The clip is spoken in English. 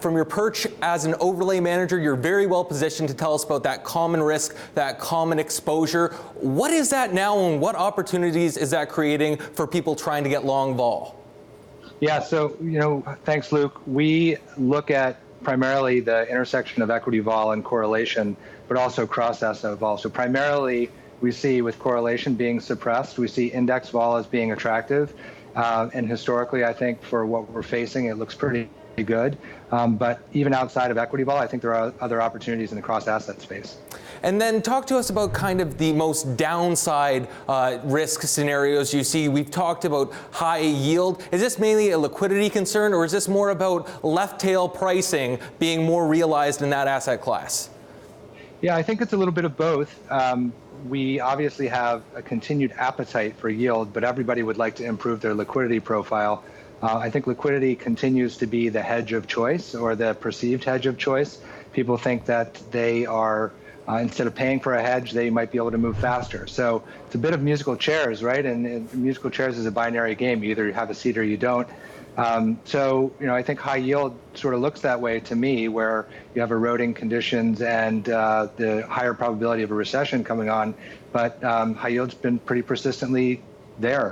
from your perch as an overlay manager, you're very well positioned to tell us about that common risk, that common exposure. What is that now, and what opportunities is that creating for people trying to get long vol? Yeah, so, thanks, Luke. We look at primarily the intersection of equity vol and correlation, but also cross-asset vol. So primarily, we see with correlation being suppressed, we see index vol as being attractive. And historically, I think for what we're facing, it looks pretty good. But even outside of equity vol, I think there are other opportunities in the cross-asset space. And then talk to us about kind of the most downside risk scenarios you see. We've talked about high yield. Is this mainly a liquidity concern, or is this more about left tail pricing being more realized in that asset class? Yeah, I think it's a little bit of both. We obviously have a continued appetite for yield, but everybody would like to improve their liquidity profile. I think liquidity continues to be the hedge of choice, or the perceived hedge of choice. People think that they are, instead of paying for a hedge, they might be able to move faster. So it's a bit of musical chairs, right? And musical chairs is a binary game. You either have a seat or you don't. So, I think high yield sort of looks that way to me, where you have eroding conditions and the higher probability of a recession coming on. But high yield's been pretty persistently there.